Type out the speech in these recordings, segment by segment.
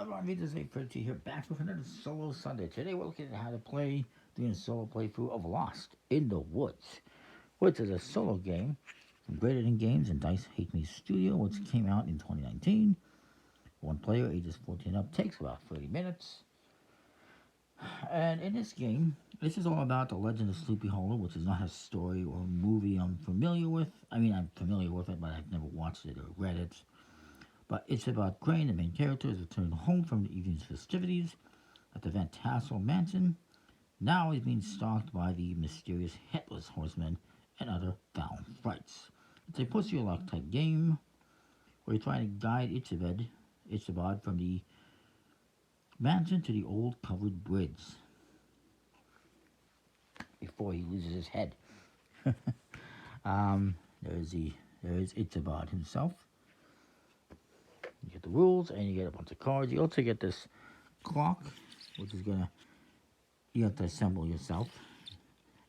Ravensburger here, back with another solo Sunday. Today we're looking at how to play, doing a solo playthrough of Lost in the Woods, which is a solo game from Greater Than Games and Dice Hate Me Studio, which came out in 2019. One player, ages 14 up, takes about 30 minutes. And in this game, this is all about the Legend of Sleepy Hollow, which is not a story or movie I'm familiar with. I mean, I'm familiar with it, but I've never watched it or read it. But it's about Crane, the main character, is returned home from the evening's festivities at the Van Tassel Mansion. Now he's being stalked by the mysterious Headless Horseman and other foul frights. It's a push your luck type game where you're trying to guide Ichabod from the mansion to the old covered bridge before he loses his head. There's Ichabod himself. You get the rules and you get a bunch of cards. You also get this clock, which is you have to assemble yourself.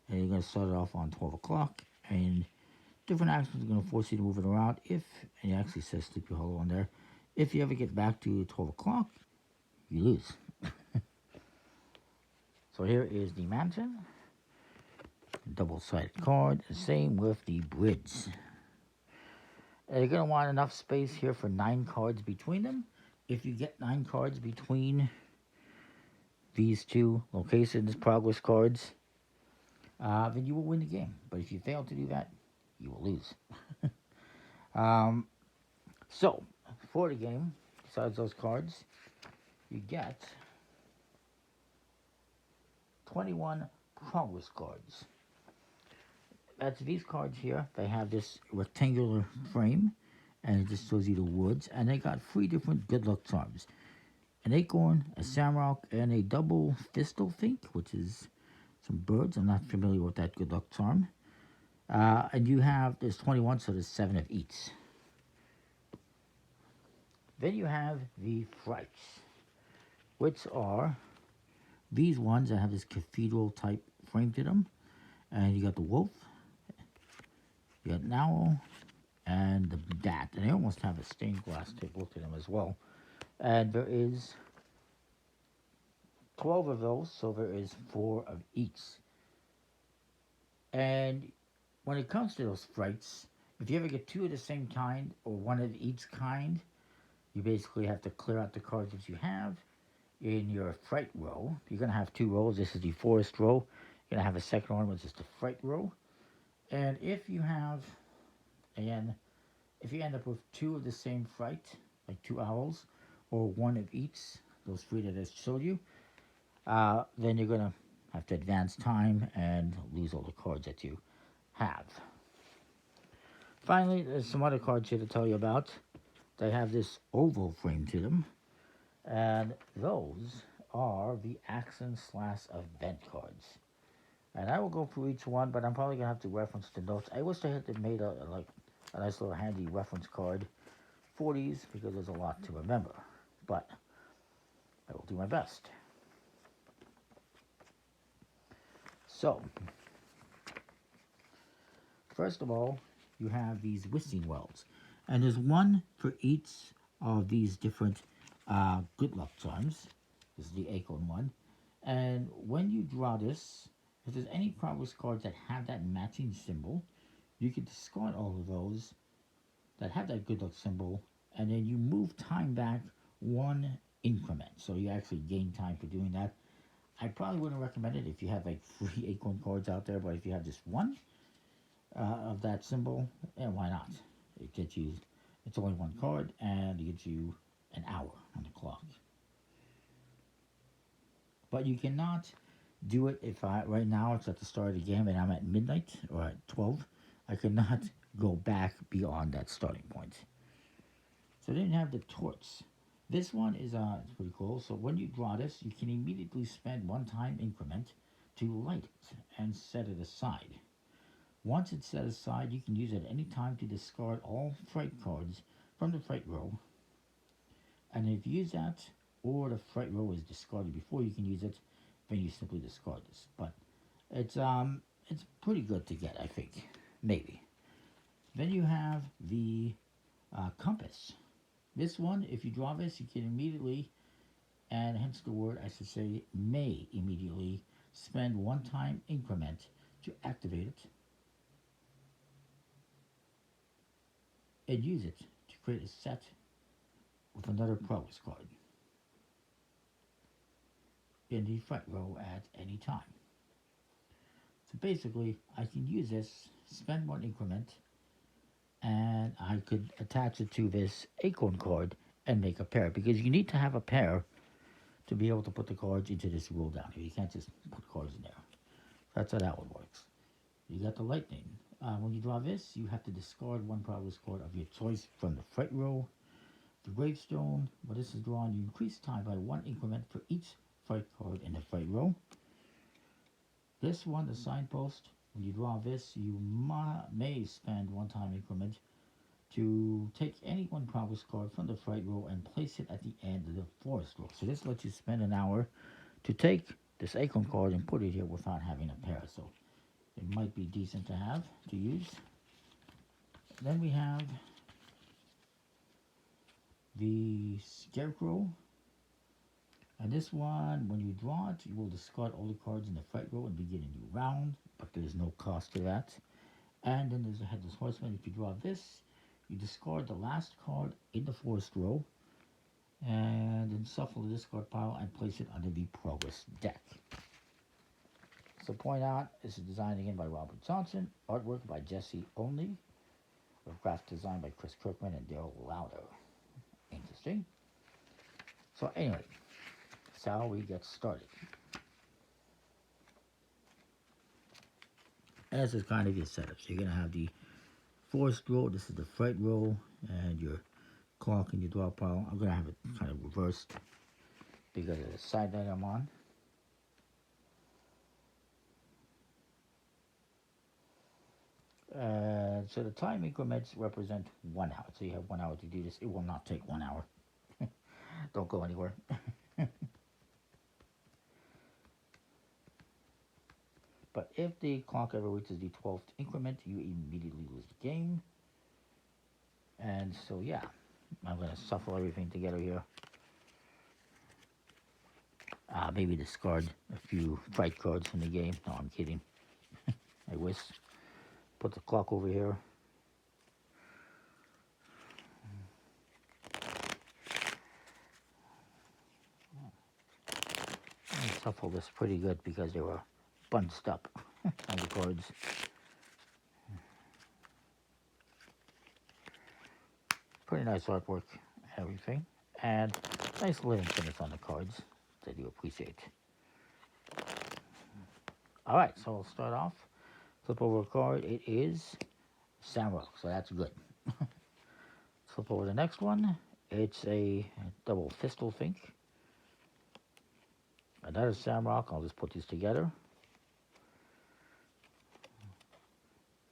And you're gonna start it off on 12 o'clock, and different actions are gonna force you to move it around. And it actually says Sleepy Hollow on there, if you ever get back to 12 o'clock, you lose. So here is the mansion, double-sided card, the same with the bridge. You're going to want enough space here for 9 cards between them. If you get 9 cards between these two locations, progress cards, then you will win the game. But if you fail to do that, you will lose. So, for the game, besides those cards, you get 21 progress cards. That's these cards here. They have this rectangular frame, and it just shows you the woods. And they got 3 different good luck charms: an acorn, a shamrock, and a double thistle fink, which is some birds. I'm not familiar with that good luck charm. And there's 21, so there's 7 of each. Then you have the frights, which are these ones that have this cathedral type frame to them. And you got the wolf, you got an owl, and the bat. And they almost have a stained glass type look to them as well. And there is 12 of those, so there is 4 of each. And when it comes to those frights, if you ever get 2 of the same kind or 1 of each kind, you basically have to clear out the cards that you have in your fright row. You're going to have 2 rows. This is the forest row. You're going to have a second one, which is the fright row. And if you end up with 2 of the same fright, like 2 owls, or 1 of each, those 3 that I showed you, then you're going to have to advance time and lose all the cards that you have. Finally, there's some other cards here to tell you about. They have this oval frame to them, and those are the action/event cards. And I will go through each one, but I'm probably going to have to reference the notes. I wish I had made a nice little handy reference card for these, because there's a lot to remember. But I will do my best. So, first of all, you have these wishing wells. And there's 1 for each of these different good luck charms. This is the acorn one. And when you draw this, if there's any progress cards that have that matching symbol, you can discard all of those that have that good luck symbol, and then you move time back 1 increment. So you actually gain time for doing that. I probably wouldn't recommend it if you have like 3 acorn cards out there, but if you have just 1 of that symbol, why not? It's only 1 card, and it gets you an hour on the clock. But you cannot do it right now it's at the start of the game and I'm at midnight or at 12. I cannot go back beyond that starting point. So then you have the torch. This one is it's pretty cool. So when you draw this, you can immediately spend 1 time increment to light it and set it aside. Once it's set aside, you can use it at any time to discard all fright cards from the fright row. And if you use that, or the fright row is discarded before you can use it, then you simply discard this. But it's pretty good to get, I think. Maybe. Then you have the compass. This one, if you draw this, you can immediately and hence the word I should say may immediately spend one-time increment to activate it and use it to create a set with another progress card in the front row at any time. So basically, I can use this, spend one increment, and I could attach it to this acorn card and make a pair, because you need to have a pair to be able to put the cards into this rule down here. You can't just put cards in there. That's how that one works. You got the lightning. When you draw this, you have to discard one progress card of your choice from the front row. The gravestone, when this is drawn, you increase time by one increment for each fight card in the fight row. This one, the signpost, when you draw this, you may spend one time increment to take any one progress card from the fight row and place it at the end of the forest row. So this lets you spend an hour to take this acorn card and put it here without having a pair. So it might be decent to have, to use. Then we have the scarecrow. And this one, when you draw it, you will discard all the cards in the fight row and begin a new round, but there's no cost to that. And then there's a headless horseman. If you draw this, you discard the last card in the forest row and then shuffle the discard pile and place it under the progress deck. So point out, this is designed again by Robert Johnson, artwork by Jesse Only, with graphic design by Chris Kirkman and Daryl Lauder. Interesting. So anyway, shall we get started? And this is kind of your setup. So you're going to have the forest row, this is the fight row, and your clock and your draw pile. I'm going to have it kind of reversed because of the side that I'm on. So the time increments represent 1 hour. So you have 1 hour to do this. It will not take 1 hour. Don't go anywhere. But if the clock ever reaches the 12th increment, you immediately lose the game. And so yeah, I'm going to shuffle everything together here. Maybe discard a few fight cards from the game. No, I'm kidding. I wish. Put the clock over here. I shuffled this pretty good because they were bunched up on the cards. Pretty nice artwork, everything. And nice linen finish on the cards. I do appreciate. Alright, so we'll start off. Flip over a card. It is Shamrock, so that's good. Flip over the next one. It's a double fistal think. Another Shamrock. I'll just put these together.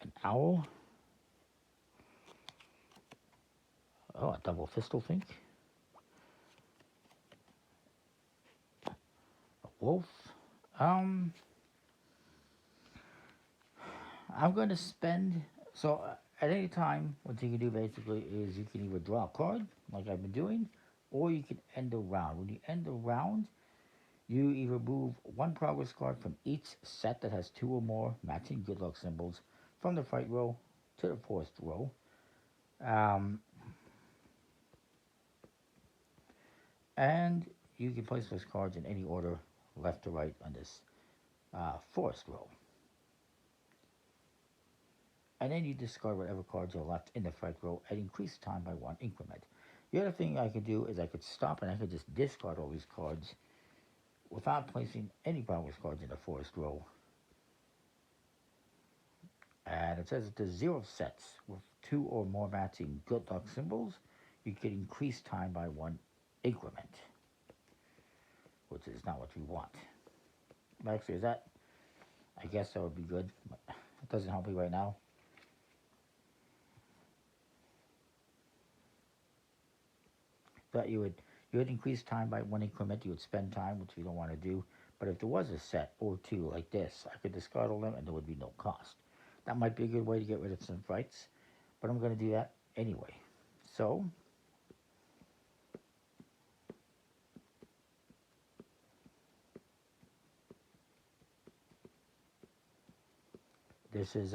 An owl. Oh, a double fistal think. A wolf. I'm going to spend, so at any time, what you can do basically is you can either draw a card, like I've been doing, or you can end a round. When you end a round, you either move one progress card from each set that has 2 or more matching good luck symbols from the fight row to the forest row. And you can place those cards in any order, left to right, on this forest row. And then you discard whatever cards are left in the fight row and increase time by 1 increment. The other thing I could do is I could stop and I could just discard all these cards without placing any progress cards in the forest row. And it says that there's 0 sets with 2 or more matching good luck symbols. You can increase time by 1 increment, which is not what we want. Actually, is that? I guess that would be good, but it doesn't help me right now. But you would increase time by 1 increment. You would spend time, which we don't want to do. But if there was a set or 2 like this, I could discard all them and there would be no cost. That might be a good way to get rid of some fights, but I'm going to do that anyway. So This is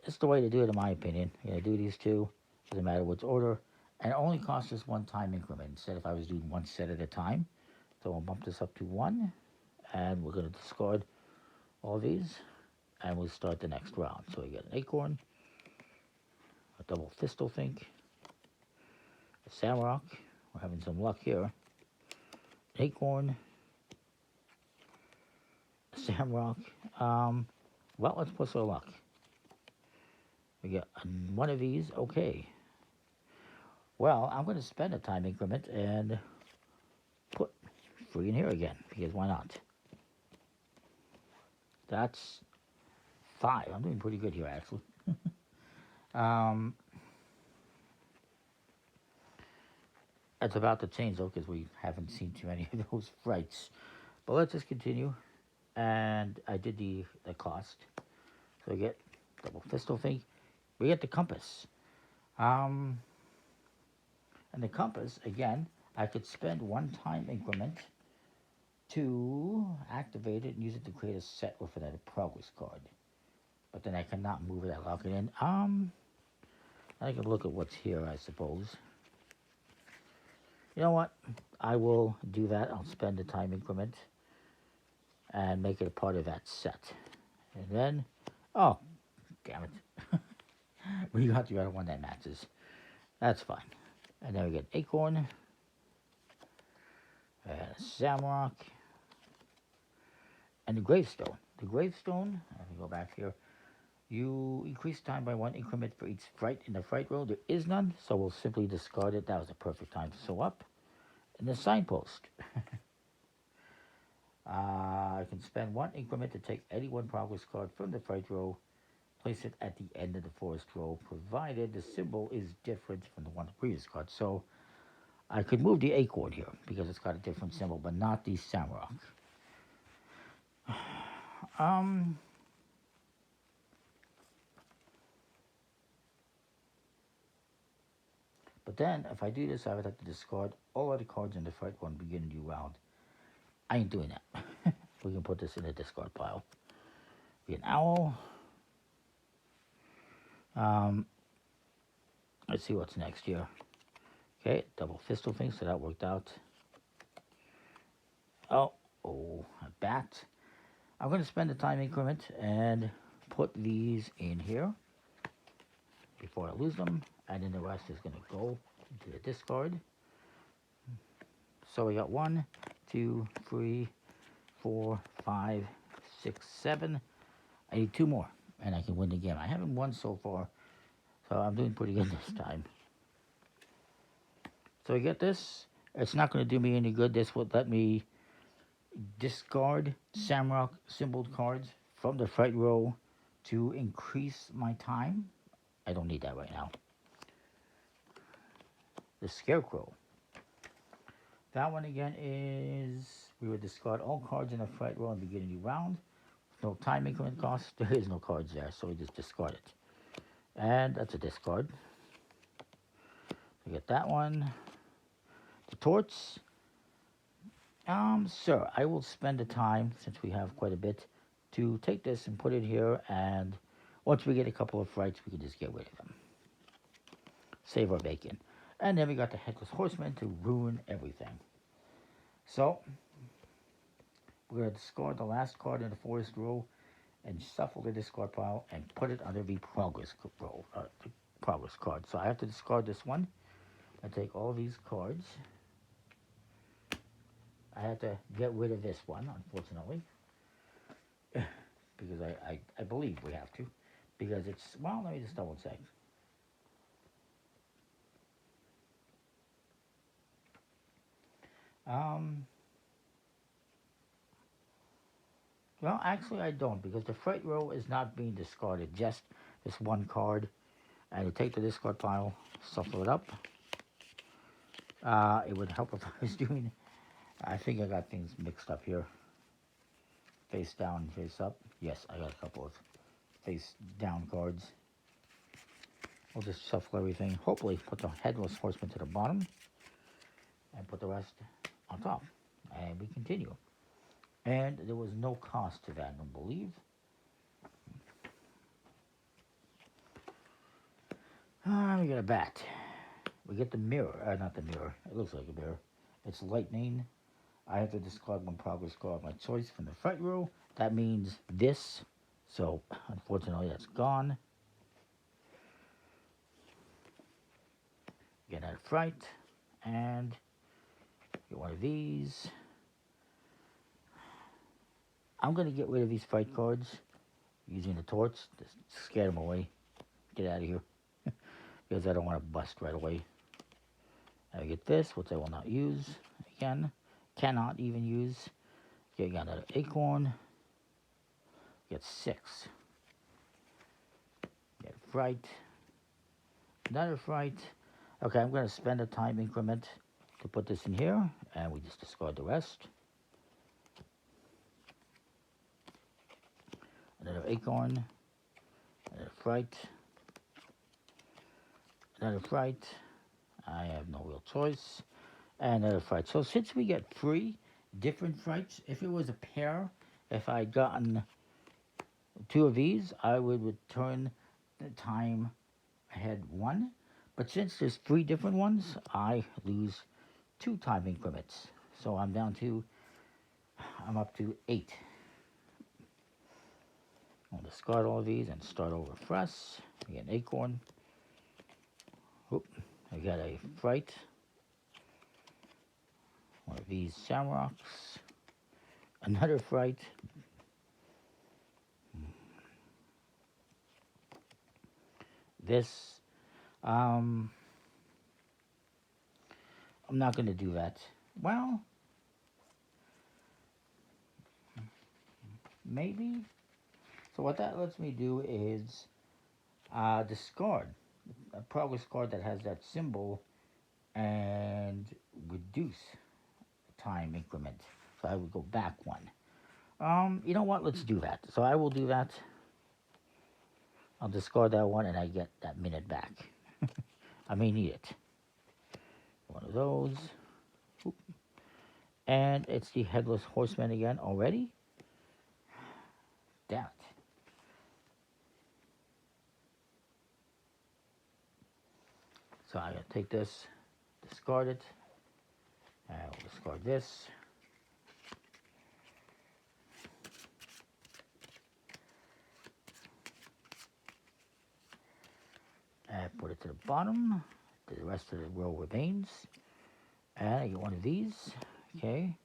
it's the way to do it in my opinion. You're gonna do these two, doesn't matter which order, and it only costs us one time increment instead if I was doing one set at a time. So we'll bump this up to 1, and we're gonna discard all these, and we'll start the next round. So we get an acorn, a double thistle think, a samrock. We're having some luck here. An acorn, a samrock. Well, let's push our luck. We get one of these. Okay. Well, I'm going to spend a time increment and put 3 in here again, because why not? That's 5. I'm doing pretty good here, actually. It's about to change, though, because we haven't seen too many of those frights. But let's just continue. And I did the cost. So we get double thistle thing. We get the compass. And the compass, again, I could spend one time increment to activate it and use it to create a set with another progress card. But then I cannot move it, I lock it in. I can look at what's here, I suppose. You know what? I will do that. I'll spend a time increment and make it a part of that set. And then, oh, damn it. We got the other one that matches. That's fine. And then we get acorn, and a samrock, and the gravestone. The gravestone, let me go back here. You increase time by 1 increment for each fright in the fright row. There is none, so we'll simply discard it. That was a perfect time to sew up. And the signpost. I can spend 1 increment to take any 1 progress card from the fright row, place it at the end of the forest row, provided the symbol is different from the one on the previous card. So I could move the acorn here because it's got a different symbol, but not the samrock. But then, if I do this, I would have to discard all other cards in the fight one beginning new round. I ain't doing that. We can put this in the discard pile. Be an owl. Let's see what's next here. Okay, double thistle thing, so that worked out. Oh, a bat. I'm going to spend a time increment and put these in here before I lose them. And then the rest is going to go into the discard. So we got 1, 2, 3, 4, 5, 6, 7. I need 2 more, and I can win the game. I haven't won so far, so I'm doing pretty good this time. So I get this. It's not going to do me any good. This will let me discard Samrock symboled cards from the fight row to increase my time. I don't need that right now. The Scarecrow. That one again is, we would discard all cards in the fight row and begin a new round. No time increment cost. There is no cards there, so we just discard it. And that's a discard. We get that one. The Torch. Sir, I will spend the time, since we have quite a bit, to take this and put it here, and once we get a couple of frights, we can just get rid of them. Save our bacon. And then we got the Headless Horseman to ruin everything. So, we're going to discard the last card in the forest row and shuffle the discard pile and put it under the progress row, the progress card. So I have to discard this one and take all these cards. I have to get rid of this one, unfortunately, because I believe we have to, because it's, well, let me just double check. Well, actually I don't, because the freight row is not being discarded, just this one card. And you take the discard pile, shuffle it up. It would help if I was doing, I think I got things mixed up here. Face down, face up. Yes, I got a couple of face down cards. We'll just shuffle everything. Hopefully put the Headless Horseman to the bottom and put the rest on top. And we continue. And there was no cost to that, I don't believe. We got a bat. We get the mirror. Not the mirror. It looks like a mirror. It's lightning. I have to discard one progress card of my choice from the front row. That means this. So, unfortunately, that's gone. Get out of fright. And get one of these. I'm going to get rid of these fright cards using the torch to scare them away. Get out of here. Because I don't want to bust right away. I get this, which I will not use. Again, cannot even use. Okay, got another acorn. Get 6. Get fright. Another fright. Okay, I'm going to spend a time increment to put this in here. And we just discard the rest. Another acorn. Another fright. Another fright. I have no real choice. And another fright. So since we get 3 different frights, if it was a pair, if I'd gotten 2 of these, I would return the time ahead 1. But since there's 3 different ones, I lose 2 time increments. So I'm up to 8. I'll discard all of these and start over fresh. I get an acorn. Oop, I got a fright. One of these shamrocks. Another fright. This, I'm not going to do that. Well, maybe. So what that lets me do is discard a progress card that has that symbol and reduce the time increment. So I would go back 1. You know what? Let's do that. So I will do that. I'll discard that 1 and I get that minute back. I may need it. One of those. Oop. And it's the Headless Horseman again already. Damn it. So I'm going to take this, discard it, and we'll discard this. And put it to the bottom. The rest of the row remains. And I get one of these. Okay.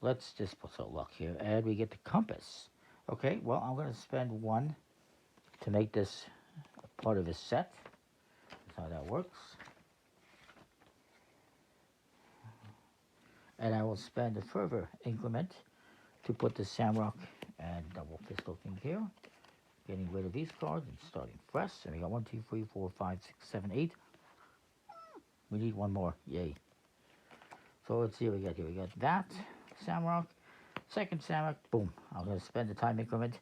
Let's just put some luck here. And we get the compass. Okay, well, I'm going to spend 1 to make this part of a set. That's how that works. And I will spend a further increment to put the Shamrock and double pistol thing here. Getting rid of these cards and starting fresh. And we got 1, 2, 3, 4, 5, 6, 7, 8. We need 1 more. Yay. So let's see what we got here. We got that Shamrock. Second Shamrock. Boom. I'm going to spend the time increment.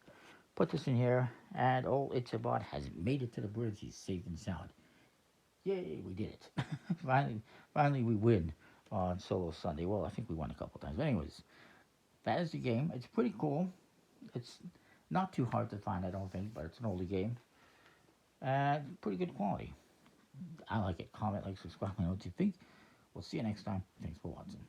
Put this in here. And old Ichabod has made it to the bridge. He's safe and sound. Yay, we did it. finally we win on Solo Sunday. Well, I think we won a couple times. But anyways, that is the game. It's pretty cool. It's not too hard to find, I don't think, but it's an oldie game. And pretty good quality. I like it. Comment, like, subscribe, let me know what you think. We'll see you next time. Thanks for watching.